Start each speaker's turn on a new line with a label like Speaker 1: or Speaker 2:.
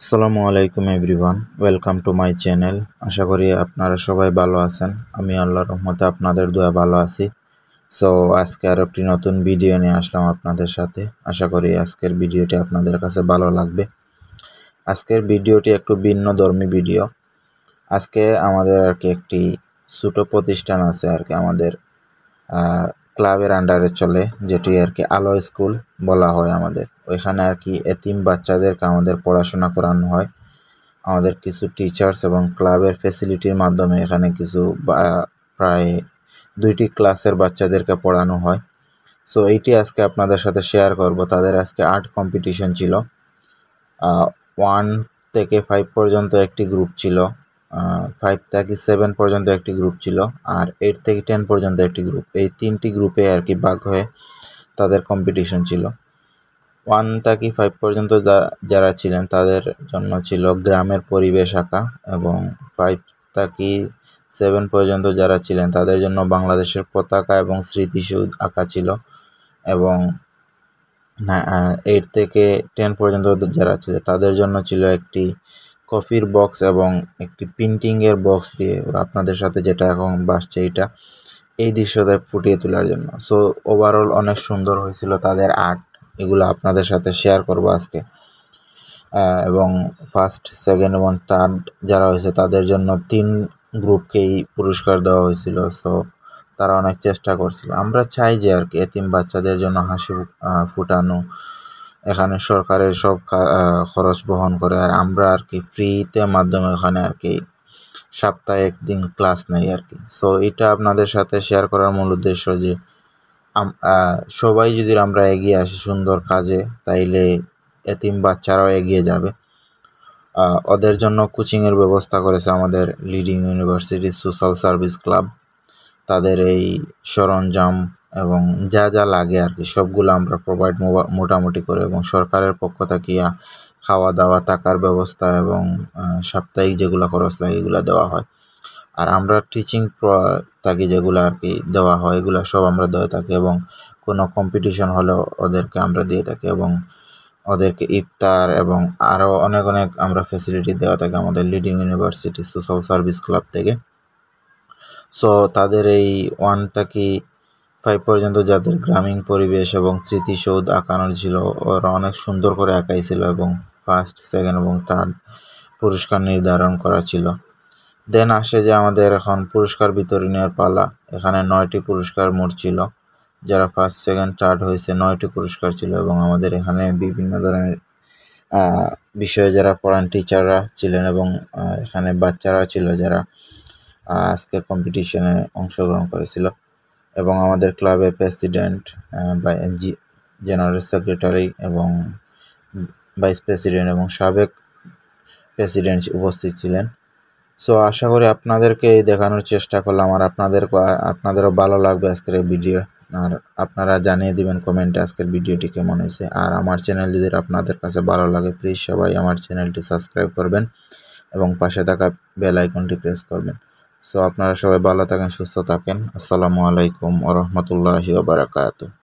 Speaker 1: আসসালামু আলাইকুম everyone, welcome to my channel. আশা করি আপনারা সবাই ভালো আছেন। আমি আল্লাহর রহমতে আপনাদের দোয়া ভালো আছি। সো আজকে আর একটি নতুন ভিডিও নিয়ে আসলাম আপনাদের সাথে। আশা করি আজকের ভিডিওটি আপনাদের কাছে ভালো লাগবে। আজকের ভিডিওটি একটু ভিন্নধর্মী ভিডিও। আজকে আমাদের একটি ছোটো প্রতিষ্ঠান আছে আমাদের ক্লাবের আন্ডারে চলে, যেটি আলো স্কুল বলা হয় আমাদের। ওইখানে এতিম বাচ্চাদেরকে আমাদের পড়াশোনা করানো হয়। আমাদের কিছু টিচার্স এবং ক্লাবের ফ্যাসিলিটির মাধ্যমে এখানে কিছু প্রায় 2টি ক্লাসের বাচ্চাদেরকে পড়ানো হয়। সো এইটি আজকে আপনাদের সাথে শেয়ার করব। তাদের আজকে আর্ট কম্পিটিশন ছিল। 1 থেকে 5 পর্যন্ত একটি গ্রুপ ছিল, 5 থেকে 7 পর্যন্ত একটি গ্রুপ ছিল, আর 8 থেকে 10 পর্যন্ত একটি গ্রুপ। এই 3টি গ্রুপে ভাগ হয়ে তাদের কম্পিটিশন ছিল। 1 থেকে 5 পর্যন্ত যারা ছিলেন তাদের জন্য ছিল গ্রামের পরিবেশ আঁকা, এবং 5 থেকে 7 পর্যন্ত যারা ছিলেন তাদের জন্য বাংলাদেশের পতাকা এবং স্মৃতিসৌধ আঁকা ছিল, এবং 8 থেকে 10 পর্যন্ত যারা ছিল তাদের জন্য ছিল একটি কফির বক্স এবং একটি প্রিন্টিংয়ের বক্স দিয়ে আপনাদের সাথে যেটা এখন বাসছে এই দৃশ্যটা ফুটিয়ে তোলার জন্য। সো ওভারঅল অনেক সুন্দর হয়েছিল তাদের আর্ট। এগুলো আপনাদের সাথে শেয়ার করব আজকে। এবং ফার্স্ট, সেকেন্ড এবং থার্ড যারা হয়েছে তাদের জন্য 3 গ্রুপকেই পুরস্কার দেওয়া হয়েছিল। সো তারা অনেক চেষ্টা করছিল। আমরা চাই যে এতিম বাচ্চাদের জন্য হাসি ফুটানো। এখানে সরকারের সব খরচ বহন করে, আর আমরা ফ্রিতে মাধ্যমে ওখানে সপ্তাহে 1 দিন ক্লাস নেই সো এটা আপনাদের সাথে শেয়ার করার মূল উদ্দেশ্য যে সবাই যদি আমরা এগিয়ে আসি সুন্দর কাজে, তাইলে এতিম বাচ্চারাও এগিয়ে যাবে। ওদের জন্য কোচিংয়ের ব্যবস্থা করেছে আমাদের leading university social service club. তাদের এই সরঞ্জাম এবং যা যা লাগে সবগুলো আমরা প্রোভাইড মোটামুটি করে, এবং সরকারের পক্ষ থেকে খাওয়া দাওয়া, থাকার ব্যবস্থা এবং সাপ্তাহিক যেগুলো খরচ লাগে এগুলো দেওয়া হয়। আর আমরা টিচিং থাকি যেগুলো দেওয়া হয় এগুলো সব আমরা দিয়ে থাকি, এবং কোনো কম্পিটিশন হলেও ওদেরকে আমরা দিয়ে থাকি, এবং ওদেরকে ইফতার এবং আরও অনেক আমরা ফ্যাসিলিটি দেওয়া থাকি আমাদের leading university social service club থেকে। সো তাদের এই 1 থেকে 5 পর্যন্ত যাদের গ্রামীণ পরিবেশ এবং স্মৃতিসৌধ আঁকানোর ছিল, ওরা অনেক সুন্দর করে আঁকাইছিল, এবং ফার্স্ট, সেকেন্ড এবং থার্ড পুরস্কার নির্ধারণ করা ছিল। দেন আসে যে আমাদের এখন পুরস্কার বিতরণের পালা। এখানে 9টি পুরস্কার মোট ছিল। যারা ফার্স্ট, সেকেন্ড, থার্ড হয়েছে 9টি পুরস্কার ছিল, এবং আমাদের এখানে বিভিন্ন ধরনের বিষয়ে যারা পড়ান টিচাররা ছিলেন, এবং এখানে বাচ্চারা ছিল যারা আজকের কম্পিটিশনে অংশগ্রহণ করেছিল, এবং আমাদের ক্লাবের প্রেসিডেন্ট, জেনারেল সেক্রেটারি এবং ভাইস প্রেসিডেন্ট এবং সাবেক প্রেসিডেন্ট উপস্থিত ছিলেন। সো আশা করি আপনাদেরকে দেখানোর চেষ্টা করলাম, আর আপনাদেরও ভালো লাগবে আজকের এই ভিডিও। আর আপনারা জানিয়ে দিবেন কমেন্টে আজকের ভিডিওটি কেমন হয়েছে। আর আমার চ্যানেল যদি আপনাদের কাছে ভালো লাগে, প্লিজ সবাই আমার চ্যানেলটি সাবস্ক্রাইব করবেন এবং পাশে থাকা বেল আইকনটি প্রেস করবেন। সো আপনারা সবাই ভালো থাকেন, সুস্থ থাকেন। আসসালামু আলাইকুম ওয়া রাহমাতুল্লাহি ওয়া বারাকাতুহু।